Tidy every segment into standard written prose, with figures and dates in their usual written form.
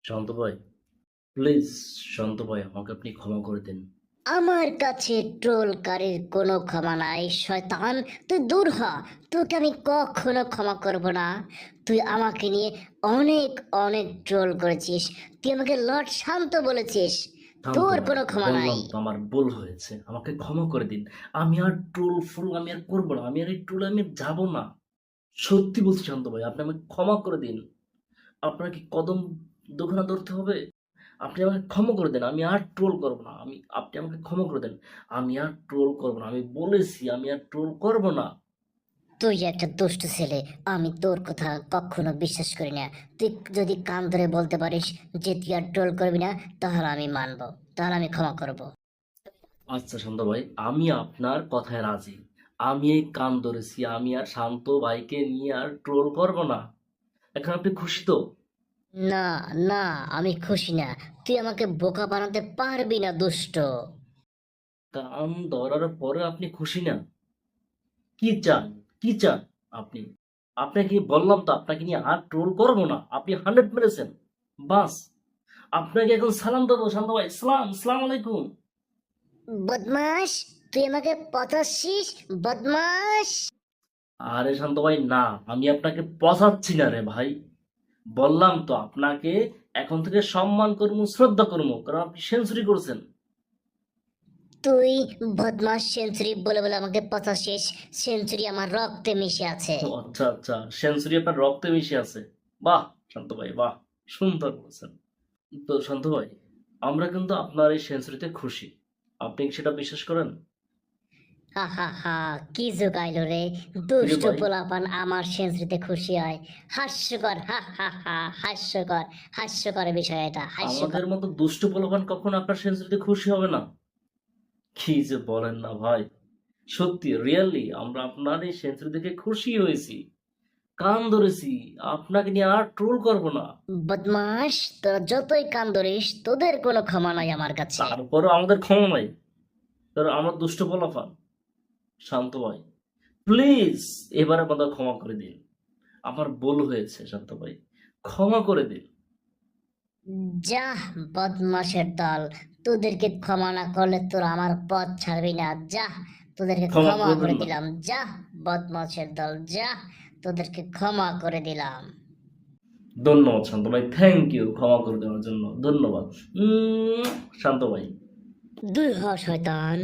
শান্ত ভাই, প্লিজ শান্ত ভাই, আমাকে আপনি ক্ষমা করে দিন। আমার কাছে ট্রোলকারীর কোনো ক্ষমা নাই শয়তান। তুই দূর হ। তোকে আমি কখনো ক্ষমা করব না। তুই আমাকে নিয়ে অনেক অনেক ট্রোল করেছিস। তুই আমাকে লর্ড শান্ত বলেছিস। শান্ত তোর ভাই, কোনো ক্ষমা নাই। বললাম তো আমার ভুল হয়েছে, আমাকে ক্ষমা করে দিন। আমি আর ট্রোল ফুল আমি আর করবো না, আমি আর এই ট্রোলে আমি যাব না। সত্যি বলছি শান্ত ভাই, আপনি আমাকে ক্ষমা করে দিন। আপনার কি কদম দুখানা ধরতে হবে? আপনি আমাকে ক্ষমা করে দেন, আমি আর ট্রোল করবো না। আপনি আমাকে ক্ষমা করে দেন। আমি আর ট্রোল করবো না, আমি বলেছি আমি আর ট্রোল করবো না। তুই একটা দুষ্ট ছেলে। আমি তোর কথা কখনো বিশ্বাস করি না। তুই যদি কান ধরে বলতে পারিস যে তুই আর ট্রোল করবি না, তাহলে আমি মানবো, তাহলে আমি ক্ষমা করব। আচ্ছা শান্ত ভাই, আমি আপনার কথায় রাজি। আমি এই কান ধরেছি, আমি আর শান্ত ভাইকে নিয়ে আর ট্রোল করব না। এখন আপনি খুশি তো? না, না, আমি খুশি না। তুই আমাকে বোকা বানাতে পারবি না, দুষ্ট। কান ধরার পরে আপনি খুশি না? কি চান? কি চান আপনি? আপনাকে বললাম তো আপনাকে নিয়ে আর ট্রোল করবো না, আপনি 100 মেরেছেন। বাস, আপনাকে এখন সালাম দেবো। শান্ত ভাই, সালাম, সালাম আলাইকুম। বদমাস, তুই আমাকে পচাচ্ছিস, বদমাস। আরে শান্ত ভাই না, আমি আপনাকে পচাচ্ছি না রে ভাই। বললাম তো আপনাকে এখন থেকে সম্মান করবো, শ্রদ্ধা করবো, কারণ আপনি সেঞ্চুরি করছেন। তুই বদমাস সেঞ্চুরি বলে বলে আমাকে পচাচ্ছিস। সেঞ্চুরি আমার রক্তে মিশে আছে। ও আচ্ছা আচ্ছা, সেঞ্চুরি আপনার রক্তে মিশে আছে। বাহ শান্ত ভাই, বাহ, সুন্দর বলছেন। তো শান্ত ভাই, আমরা কিন্তু আপনার এই সেঞ্চুরিতে খুশি। আপনি কি সেটা বিশ্বাস করেন? হা হা হা, কি জোগাইলো রে। কিরে দুষ্ট ভাই, পোলাপান আমার সেঞ্চুরিতে খুশি হয়। হাস্যকর, হা হা হা, হাস্যকর। হাস্যকর বিষয় এটা, হাস্যকর। আমাদের মতো দুষ্ট পোলাপান কখনো আপনার সেঞ্চুরিতে খুশি হবে না? কি যে বলেন না ভাই, সত্যি রিয়েলি আমরা আপনার এই সেঞ্চুরি দেখে খুশি হয়েছি, কান ধরেছি। আপনাকে নিয়ে আর ট্রোল করব না। বদমাস, তোরা যতই কান ধরিস, তোদের কোনো ক্ষমা নাই আমার কাছে। তারপরও আমাদের ক্ষমা নাই, কারণ আমরা দুষ্ট পোলাপান। শান্ত ভাই, প্লিজ এবারে মতো ক্ষমা করে দিন। আমার ভুল হয়েছে শান্ত ভাই, ক্ষমা করে দিন। যা, বদমাশের দল। তোদেরকে ক্ষমা না করলে তোরা আমার পথ ছাড়বি না। যা, তোদেরকে ক্ষমা ক্ষমা করে দেন করে না। দিলাম। যা, বদমাশের দল, যা। তোদেরকে ক্ষমা করে দিলাম। ধন্যবাদ শান্ত ভাই, থ্যাংক ইউ ক্ষমা করে দেওয়ার জন্য, ধন্যবাদ। শান্ত ভাই। দূর হ শয়তান।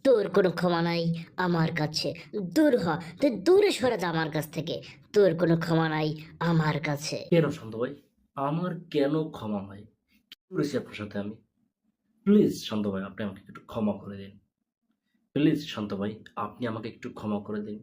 তোর কোনো ক্ষমা নাই আমার কাছে। দূর হ। তুই দূরে সরে যা আমার কাছ থেকে। তোর কোনো ক্ষমা নাই আমার কাছে। কেন শান্ত ভাই, আমার কেন ক্ষমা নাই? কি করেছি আপনার সাথে আমি? প্লিজ শান্ত ভাই, আপনি আমাকে একটু ক্ষমা করে দিন। প্লিজ শান্ত ভাই, আপনি আমাকে একটু ক্ষমা করে দিন।